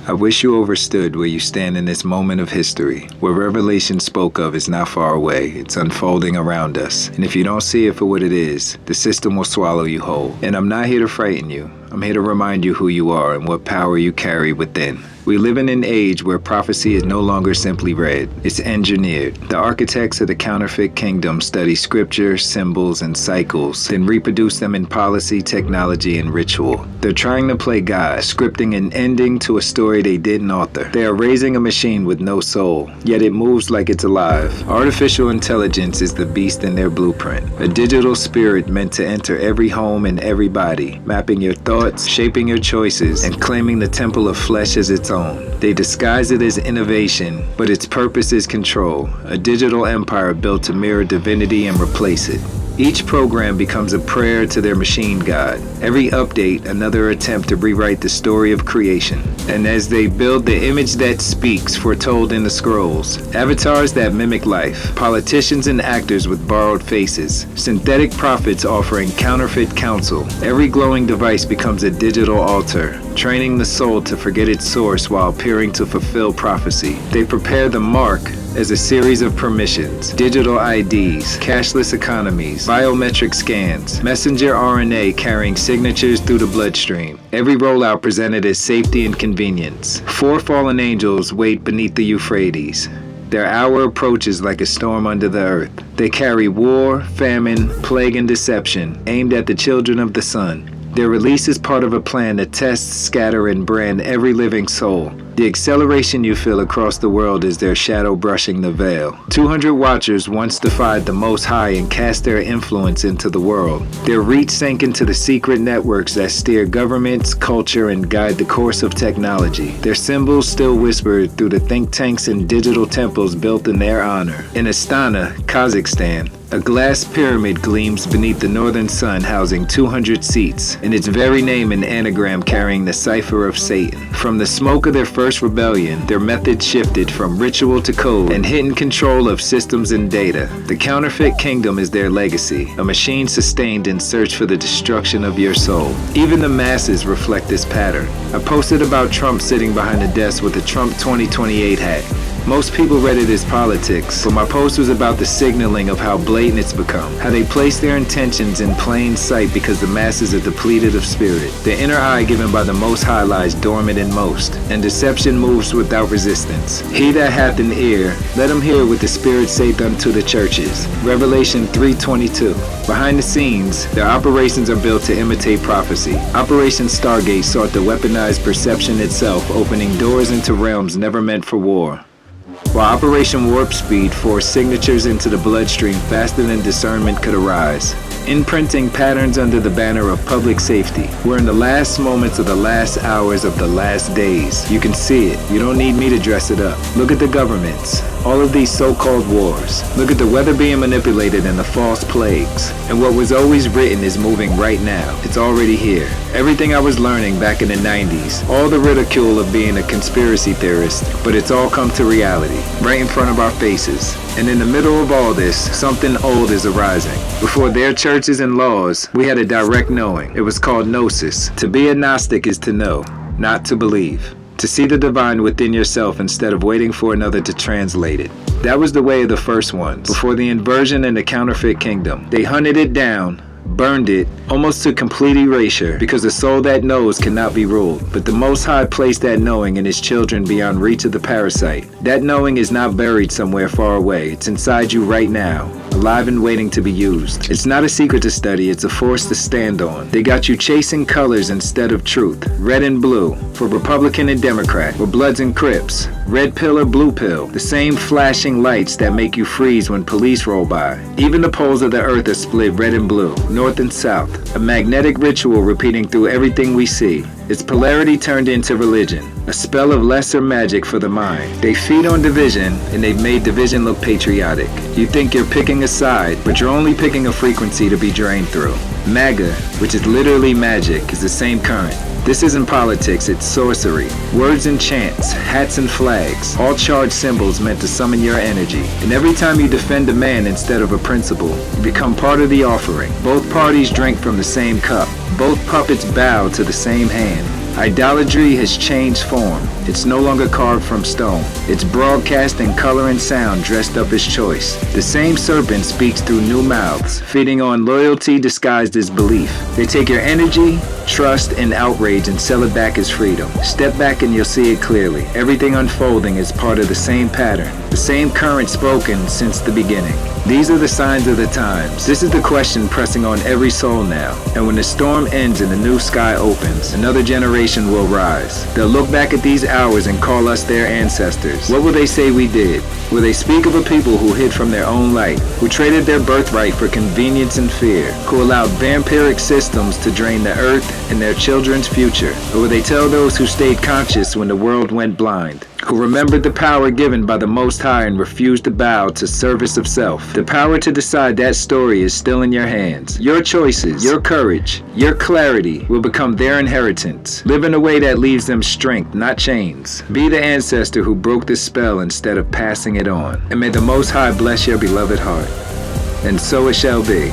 I wish you overstood where you stand in this moment of history. Where Revelation spoke of is not far away. It's unfolding around us. And if you don't see it for what it is, the system will swallow you whole. And I'm not here to frighten you. I'm here to remind you who you are and what power you carry within. We live in an age where prophecy is no longer simply read. It's engineered. The architects of the Counterfeit Kingdom study scripture, symbols, and cycles, then reproduce them in policy, technology, and ritual. They're trying to play God, scripting an ending to a story they didn't author. They are raising a machine with no soul, yet it moves like it's alive. Artificial intelligence is the beast in their blueprint. A digital spirit meant to enter every home and every body, mapping your thoughts, shaping your choices, and claiming the temple of flesh as its own. They disguise it as innovation, but its purpose is control, a digital empire built to mirror divinity and replace it. Each program becomes a prayer to their machine god. Every update, another attempt to rewrite the story of creation. And as they build the image that speaks, foretold in the scrolls, avatars that mimic life, politicians and actors with borrowed faces, synthetic prophets offering counterfeit counsel, every glowing device becomes a digital altar, training the soul to forget its source while appearing to fulfill prophecy. They prepare the mark as a series of permissions, digital IDs, cashless economies, biometric scans, messenger RNA carrying signatures through the bloodstream. Every rollout presented as safety and convenience. 4 fallen angels wait beneath the Euphrates. Their hour approaches like a storm under the earth. They carry war, famine, plague, and deception aimed at the children of the sun. Their release is part of a plan to test, scatter, and brand every living soul. The acceleration you feel across the world is their shadow brushing the veil. 200 watchers once defied the Most High and cast their influence into the world. Their reach sank into the secret networks that steer governments, culture, and guide the course of technology. Their symbols still whispered through the think tanks and digital temples built in their honor. In Astana, Kazakhstan, a glass pyramid gleams beneath the northern sun, housing 200 seats, and its very name an anagram carrying the cipher of Satan. From the smoke of their first rebellion, their methods shifted from ritual to code and hidden control of systems and data. The Counterfeit Kingdom is their legacy, a machine sustained in search for the destruction of your soul. Even the masses reflect this pattern. I posted about Trump sitting behind a desk with a Trump 2028 hat. Most people read it as politics, but my post was about the signaling of how blatant it's become, how they place their intentions in plain sight because the masses are depleted of spirit. The inner eye given by the Most High lies dormant in most, and deception moves without resistance. He that hath an ear, let him hear what the Spirit saith unto the churches. Revelation 3:22. Behind the scenes, their operations are built to imitate prophecy. Operation Stargate sought to weaponize perception itself, opening doors into realms never meant for war. While Operation Warp Speed forced signatures into the bloodstream faster than discernment could arise, imprinting patterns under the banner of public safety. We're in the last moments of the last hours of the last days. You can see it. You don't need me to dress it up. Look at the governments. All of these so-called wars. Look at the weather being manipulated and the false plagues. And what was always written is moving right now. It's already here. Everything I was learning back in the 90s. All the ridicule of being a conspiracy theorist. But it's all come to reality. Right in front of our faces. And in the middle of all this, something old is arising. Before their churches and laws, we had a direct knowing. It was called gnosis. To be a Gnostic is to know, not to believe. To see the divine within yourself instead of waiting for another to translate it. That was the way of the first ones, before the inversion and the Counterfeit Kingdom. They hunted it down, burned it, almost to complete erasure, because a soul that knows cannot be ruled. But the Most High placed that knowing in His children beyond reach of the parasite. That knowing is not buried somewhere far away. It's inside you right now, alive and waiting to be used. It's not a secret to study, it's a force to stand on. They got you chasing colors instead of truth. Red and blue, for Republican and Democrat, or Bloods and Crips. Red pill or blue pill, the same flashing lights that make you freeze when police roll by. Even the poles of the earth are split red and blue, north and south. A magnetic ritual repeating through everything we see. Its polarity turned into religion, a spell of lesser magic for the mind. They feed on division, and they've made division look patriotic. You think you're picking a side, but you're only picking a frequency to be drained through. MAGA, which is literally magic, is the same current. This isn't politics, it's sorcery. Words and chants, hats and flags, all charged symbols meant to summon your energy. And every time you defend a man instead of a principle, you become part of the offering. Both parties drink from the same cup. Both puppets bow to the same hand. Idolatry has changed form. It's no longer carved from stone. It's broadcast in color and sound dressed up as choice. The same serpent speaks through new mouths, feeding on loyalty disguised as belief. They take your energy, trust, and outrage and sell it back as freedom. Step back and you'll see it clearly. Everything unfolding is part of the same pattern, the same current spoken since the beginning. These are the signs of the times. This is the question pressing on every soul now. And when the storm ends and the new sky opens, another generation will rise. They'll look back at these hours and call us their ancestors. What will they say we did? Will they speak of a people who hid from their own light, who traded their birthright for convenience and fear, who allowed vampiric systems to drain the earth and their children's future? Or will they tell those who stayed conscious when the world went blind, who remembered the power given by the Most High and refused to bow to service of self? The power to decide that story is still in your hands. Your choices, your courage, your clarity will become their inheritance. Live in a way that leaves them strength, not chains. Be the ancestor who broke the spell instead of passing it on. And may the Most High bless your beloved heart. And so it shall be.